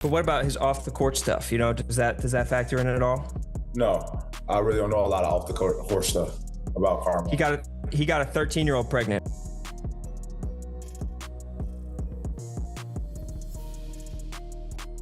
But what about his off the court stuff? Does that factor in at all? No, I really don't know a lot of off the court stuff about Karl Malone. He got a 13-year-old pregnant.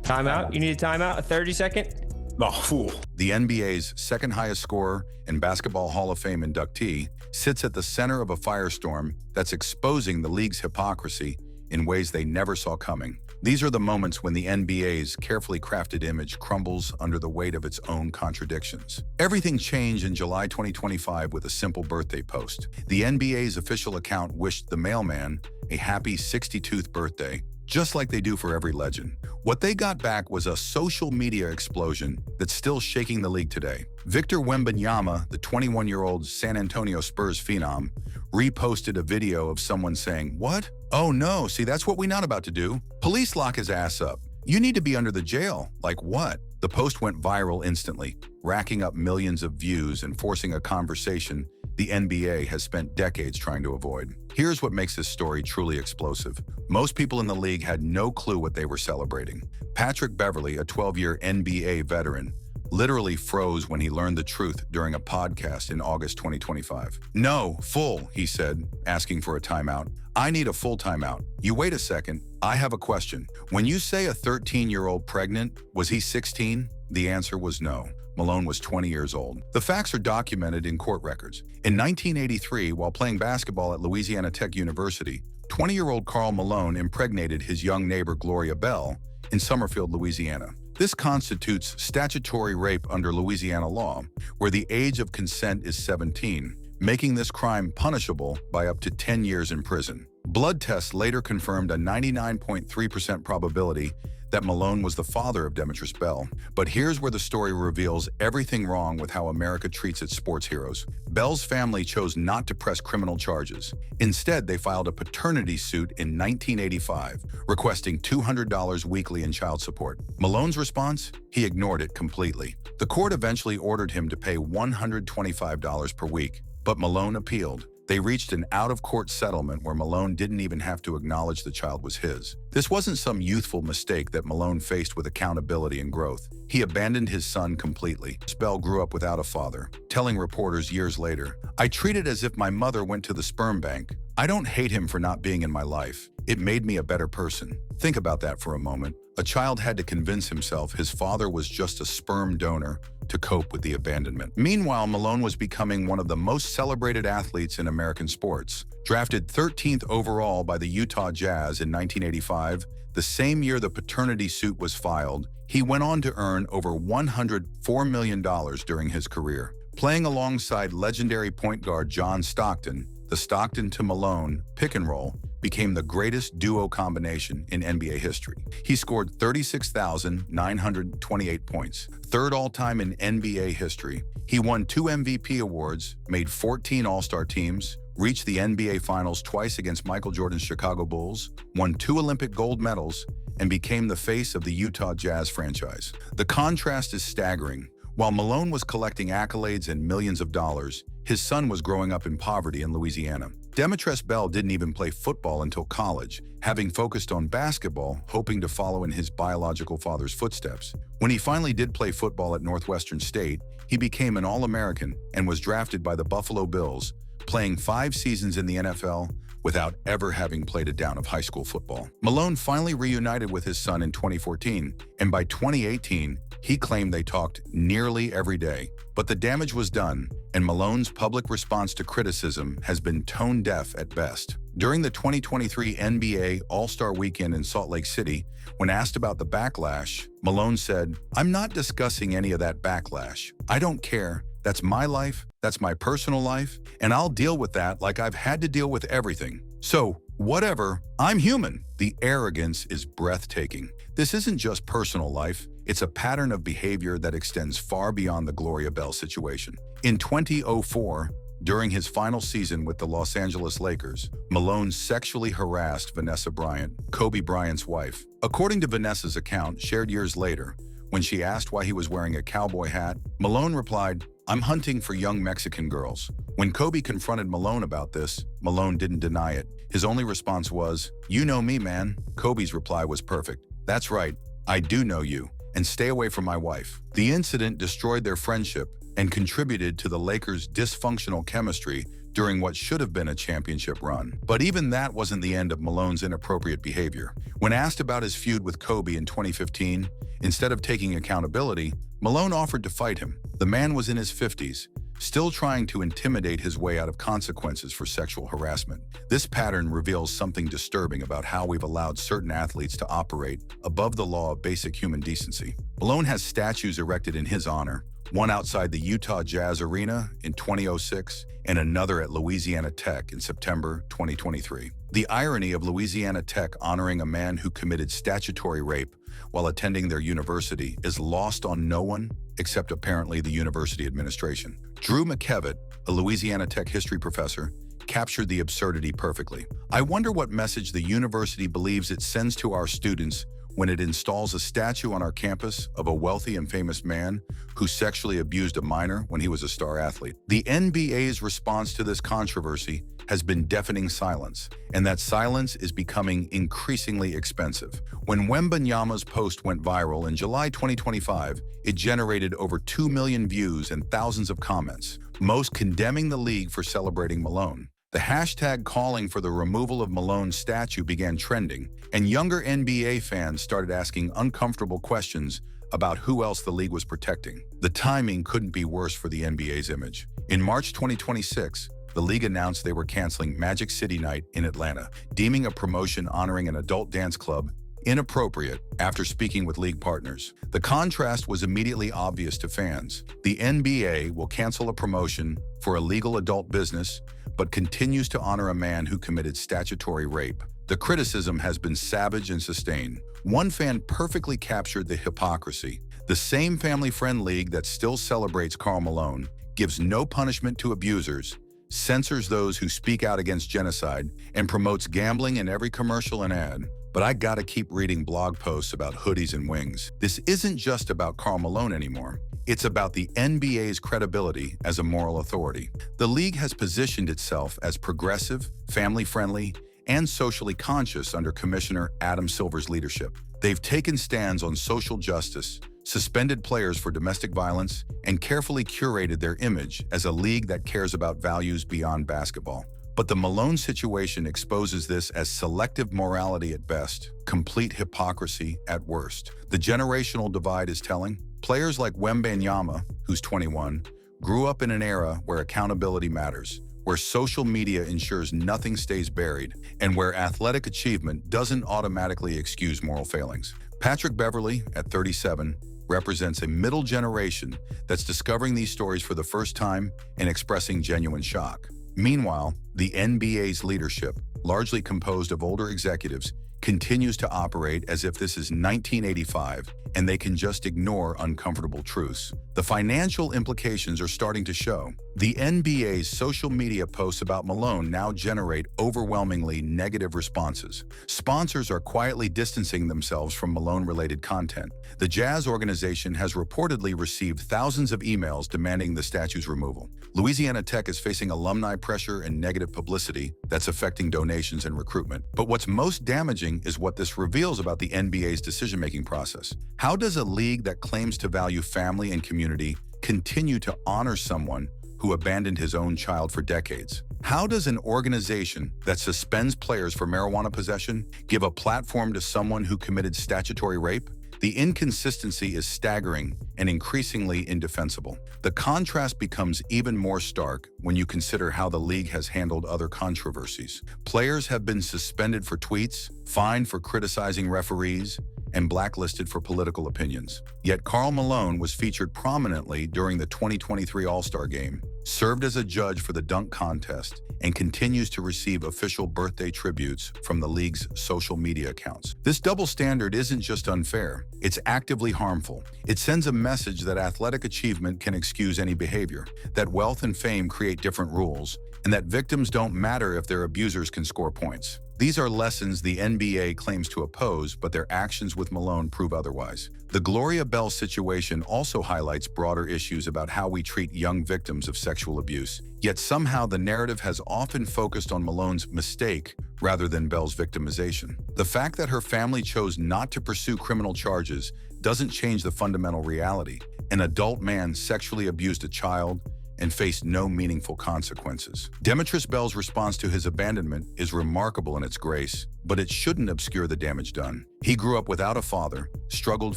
Timeout? You need a timeout? A 30-second? No, fool. The NBA's second highest scorer and Basketball Hall of Fame inductee sits at the center of a firestorm that's exposing the league's hypocrisy in ways they never saw coming. These are the moments when the NBA's carefully crafted image crumbles under the weight of its own contradictions. Everything changed in July 2025 with a simple birthday post. The NBA's official account wished the mailman a happy 62th birthday, just like they do for every legend. What they got back was a social media explosion that's still shaking the league today. Victor Wembanyama, the 21-year-old San Antonio Spurs phenom, reposted a video of someone saying, "What? Oh no, see that's what we're not about to do. Police lock his ass up. You need to be under the jail." Like what? The post went viral instantly, racking up millions of views and forcing a conversation the NBA has spent decades trying to avoid. Here's what makes this story truly explosive. Most people in the league had no clue what they were celebrating. Patrick Beverley, a 12-year NBA veteran, literally froze when he learned the truth during a podcast in August 2025. "No, full," he said, asking for a timeout. "I need a full timeout." "You wait a second. I have a question. When you say a 13-year-old pregnant, was he 16? The answer was no. Malone was 20 years old. The facts are documented in court records. In 1983, while playing basketball at Louisiana Tech University, 20-year-old Karl Malone impregnated his young neighbor Gloria Bell in Summerfield, Louisiana. This constitutes statutory rape under Louisiana law, where the age of consent is 17, making this crime punishable by up to 10 years in prison. Blood tests later confirmed a 99.3% probability that Malone was the father of Demetrius Bell. But here's where the story reveals everything wrong with how America treats its sports heroes. Bell's family chose not to press criminal charges. Instead, they filed a paternity suit in 1985, requesting $200 weekly in child support. Malone's response? He ignored it completely. The court eventually ordered him to pay $125 per week, but Malone appealed. They reached an out-of-court settlement where Malone didn't even have to acknowledge the child was his. This wasn't some youthful mistake that Malone faced with accountability and growth. He abandoned his son completely. Bell grew up without a father, telling reporters years later, "I treat it as if my mother went to the sperm bank. I don't hate him for not being in my life. It made me a better person." Think about that for a moment. A child had to convince himself his father was just a sperm donor to cope with the abandonment. Meanwhile, Malone was becoming one of the most celebrated athletes in American sports. Drafted 13th overall by the Utah Jazz in 1985, the same year the paternity suit was filed, he went on to earn over $104 million during his career. Playing alongside legendary point guard John Stockton, the Stockton to Malone pick and roll became the greatest duo combination in NBA history. He scored 36,928 points, third all-time in NBA history. He won 2 MVP awards, made 14 All-Star teams, reached the NBA Finals twice against Michael Jordan's Chicago Bulls, won 2 Olympic gold medals, and became the face of the Utah Jazz franchise. The contrast is staggering. While Malone was collecting accolades and millions of dollars, his son was growing up in poverty in Louisiana. Demetrius Bell didn't even play football until college, having focused on basketball, hoping to follow in his biological father's footsteps. When he finally did play football at Northwestern State, he became an All-American and was drafted by the Buffalo Bills, playing 5 seasons in the NFL without ever having played a down of high school football. Malone finally reunited with his son in 2014, and by 2018, he claimed they talked nearly every day. But the damage was done, and Malone's public response to criticism has been tone-deaf at best. During the 2023 NBA All-Star Weekend in Salt Lake City, when asked about the backlash, Malone said, "I'm not discussing any of that backlash. I don't care. That's my life, that's my personal life, and I'll deal with that like I've had to deal with everything. So, whatever, I'm human." The arrogance is breathtaking. This isn't just personal life, it's a pattern of behavior that extends far beyond the Gloria Bell situation. In 2004, during his final season with the Los Angeles Lakers, Malone sexually harassed Vanessa Bryant, Kobe Bryant's wife. According to Vanessa's account, shared years later, when she asked why he was wearing a cowboy hat, Malone replied, "I'm hunting for young Mexican girls." When Kobe confronted Malone about this, Malone didn't deny it. His only response was, "You know me, man." Kobe's reply was perfect. "That's right. I do know you, and stay away from my wife. The incident destroyed their friendship and contributed to the Lakers' dysfunctional chemistry during what should have been a championship run. But even that wasn't the end of Malone's inappropriate behavior. When asked about his feud with Kobe in 2015, instead of taking accountability, Malone offered to fight him. The man was in his 50s, still trying to intimidate his way out of consequences for sexual harassment. This pattern reveals something disturbing about how we've allowed certain athletes to operate above the law of basic human decency. Malone has statues erected in his honor, one outside the Utah Jazz Arena in 2006 and another at Louisiana Tech in September 2023. The irony of Louisiana Tech honoring a man who committed statutory rape while attending their university is lost on no one except apparently the university administration. Drew McKevitt, a Louisiana Tech history professor, captured the absurdity perfectly. I wonder what message the university believes it sends to our students when it installs a statue on our campus of a wealthy and famous man who sexually abused a minor when he was a star athlete. The NBA's response to this controversy has been deafening silence, and that silence is becoming increasingly expensive. When Wembanyama's post went viral in July 2025, it generated over 2 million views and thousands of comments, most condemning the league for celebrating Malone. The hashtag calling for the removal of Malone's statue began trending, and younger NBA fans started asking uncomfortable questions about who else the league was protecting. The timing couldn't be worse for the NBA's image. In March 2026, the league announced they were canceling Magic City Night in Atlanta, deeming a promotion honoring an adult dance club inappropriate after speaking with league partners. The contrast was immediately obvious to fans. The NBA will cancel a promotion for a legal adult business, but continues to honor a man who committed statutory rape. The criticism has been savage and sustained. One fan perfectly captured the hypocrisy. The same family-friend league that still celebrates Karl Malone gives no punishment to abusers, censors those who speak out against genocide, and promotes gambling in every commercial and ad. But I gotta keep reading blog posts about hoodies and wings. This isn't just about Karl Malone anymore. It's about the NBA's credibility as a moral authority. The league has positioned itself as progressive, family-friendly, and socially conscious under Commissioner Adam Silver's leadership. They've taken stands on social justice, suspended players for domestic violence, and carefully curated their image as a league that cares about values beyond basketball. But the Malone situation exposes this as selective morality at best, complete hypocrisy at worst. The generational divide is telling. Players like Wembanyama, who's 21, grew up in an era where accountability matters, where social media ensures nothing stays buried, and where athletic achievement doesn't automatically excuse moral failings. Patrick Beverley, at 37, represents a middle generation that's discovering these stories for the first time and expressing genuine shock. Meanwhile, the NBA's leadership, largely composed of older executives, continues to operate as if this is 1985 and they can just ignore uncomfortable truths. The financial implications are starting to show. The NBA's social media posts about Malone now generate overwhelmingly negative responses. Sponsors are quietly distancing themselves from Malone-related content. The Jazz organization has reportedly received thousands of emails demanding the statue's removal. Louisiana Tech is facing alumni pressure and negative publicity that's affecting donations and recruitment. But what's most damaging is what this reveals about the NBA's decision-making process. How does a league that claims to value family and community continue to honor someone who abandoned his own child for decades? How does an organization that suspends players for marijuana possession give a platform to someone who committed statutory rape? The inconsistency is staggering and increasingly indefensible. The contrast becomes even more stark when you consider how the league has handled other controversies. Players have been suspended for tweets, fined for criticizing referees, and blacklisted for political opinions. Yet Karl Malone was featured prominently during the 2023 All-Star Game, served as a judge for the dunk contest, and continues to receive official birthday tributes from the league's social media accounts. This double standard isn't just unfair, it's actively harmful. It sends a message that athletic achievement can excuse any behavior, that wealth and fame create different rules, and that victims don't matter if their abusers can score points. These are lessons the NBA claims to oppose, but their actions with Malone prove otherwise. The Gloria Bell situation also highlights broader issues about how we treat young victims of sexual abuse. Yet somehow the narrative has often focused on Malone's mistake rather than Bell's victimization. The fact that her family chose not to pursue criminal charges doesn't change the fundamental reality. An adult man sexually abused a child and faced no meaningful consequences. Demetrius Bell's response to his abandonment is remarkable in its grace, but it shouldn't obscure the damage done. He grew up without a father, struggled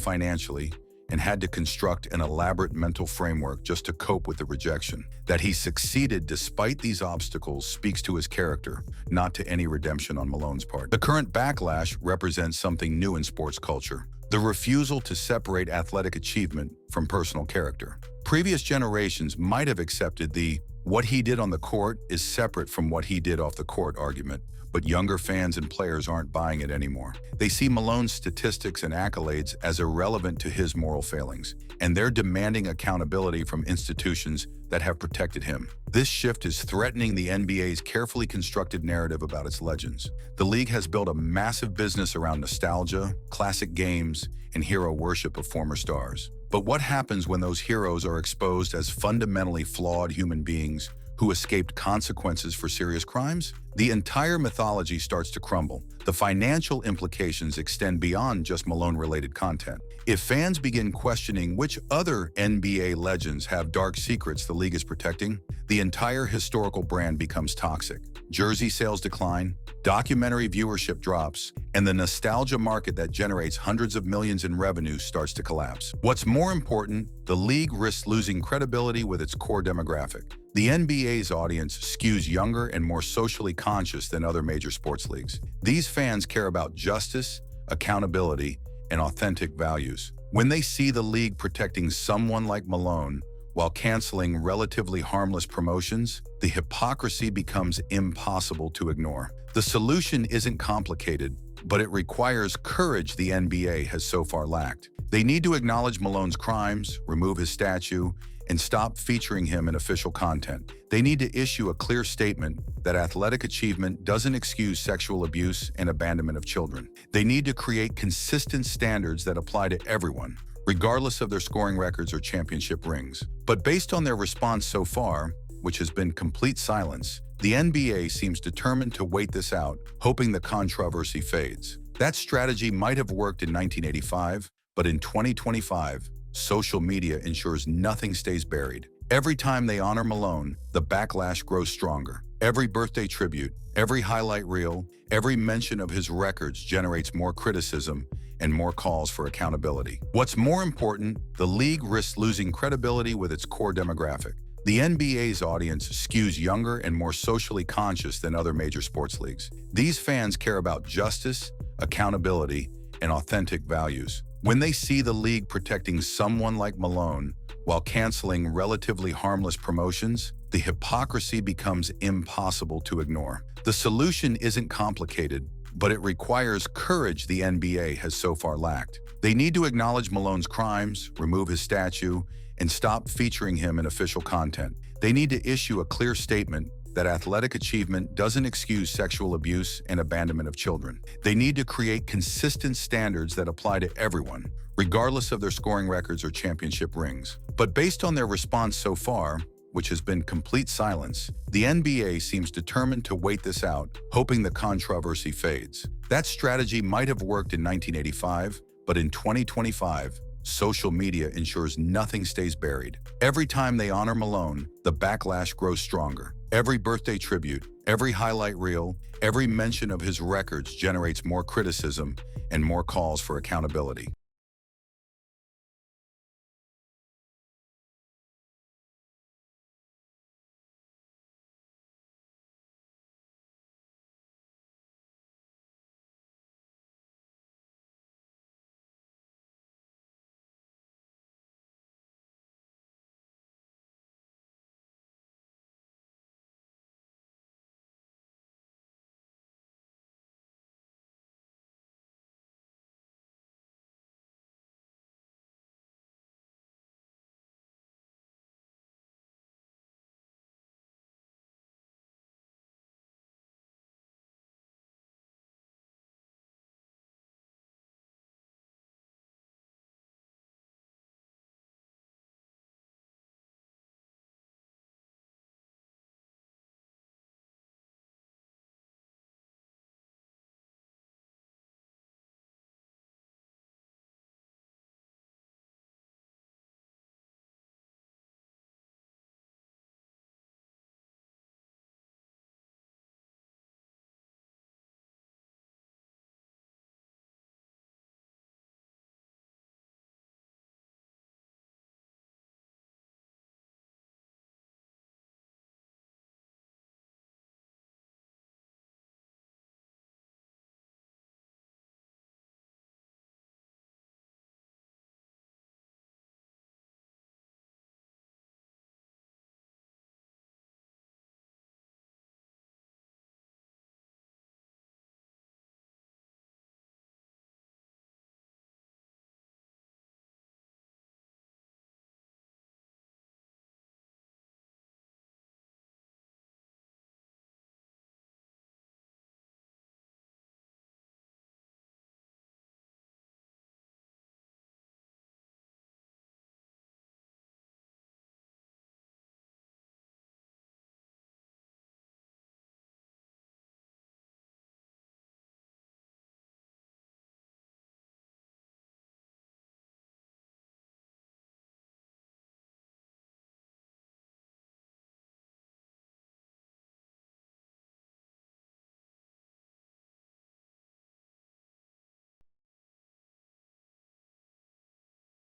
financially, and had to construct an elaborate mental framework just to cope with the rejection. That he succeeded despite these obstacles speaks to his character, not to any redemption on Malone's part. The current backlash represents something new in sports culture: the refusal to separate athletic achievement from personal character. Previous generations might have accepted the "what he did on the court is separate from what he did off the court" argument, but younger fans and players aren't buying it anymore. They see Malone's statistics and accolades as irrelevant to his moral failings, and they're demanding accountability from institutions that have protected him. This shift is threatening the NBA's carefully constructed narrative about its legends. The league has built a massive business around nostalgia, classic games, and hero worship of former stars. But what happens when those heroes are exposed as fundamentally flawed human beings who escaped consequences for serious crimes? The entire mythology starts to crumble. The financial implications extend beyond just Malone-related content. If fans begin questioning which other NBA legends have dark secrets the league is protecting, the entire historical brand becomes toxic. Jersey sales decline, documentary viewership drops, and the nostalgia market that generates hundreds of millions in revenue starts to collapse. What's more important, the league risks losing credibility with its core demographic. The NBA's audience skews younger and more socially conscious than other major sports leagues. These fans care about justice, accountability, and authentic values. When they see the league protecting someone like Malone while canceling relatively harmless promotions, the hypocrisy becomes impossible to ignore. The solution isn't complicated, but it requires courage the NBA has so far lacked. They need to acknowledge Malone's crimes, remove his statue, and stop featuring him in official content. They need to issue a clear statement that athletic achievement doesn't excuse sexual abuse and abandonment of children. They need to create consistent standards that apply to everyone, regardless of their scoring records or championship rings. But based on their response so far, which has been complete silence, the NBA seems determined to wait this out, hoping the controversy fades. That strategy might have worked in 1985, but in 2025, social media ensures nothing stays buried. Every time they honor Malone, the backlash grows stronger. Every birthday tribute, every highlight reel, every mention of his records generates more criticism and more calls for accountability. What's more important, the league risks losing credibility with its core demographic. The NBA's audience skews younger and more socially conscious than other major sports leagues. These fans care about justice, accountability, and authentic values. When they see the league protecting someone like Malone while canceling relatively harmless promotions, the hypocrisy becomes impossible to ignore. The solution isn't complicated, but it requires courage the NBA has so far lacked. They need to acknowledge Malone's crimes, remove his statue, and stop featuring him in official content. They need to issue a clear statement that athletic achievement doesn't excuse sexual abuse and abandonment of children. They need to create consistent standards that apply to everyone, regardless of their scoring records or championship rings. But based on their response so far, which has been complete silence, the NBA seems determined to wait this out, hoping the controversy fades. That strategy might have worked in 1985, but in 2025, social media ensures nothing stays buried. Every time they honor Malone, the backlash grows stronger. Every birthday tribute, every highlight reel, every mention of his records generates more criticism and more calls for accountability.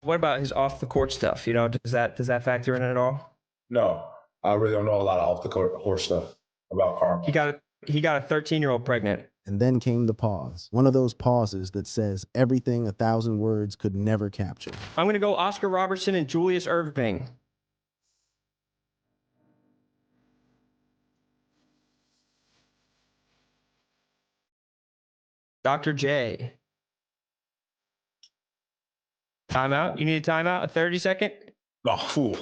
What about his off the court stuff? You know, does that factor in at all? No, I really don't know a lot of off the court horse stuff about Karl Malone. He got a 13-year-old pregnant. And then came the pause. One of those pauses that says everything 1,000 words could never capture. I'm gonna go Oscar Robertson and Julius Erving. Dr. J. Timeout? You need a timeout? A 30-second? No, fool.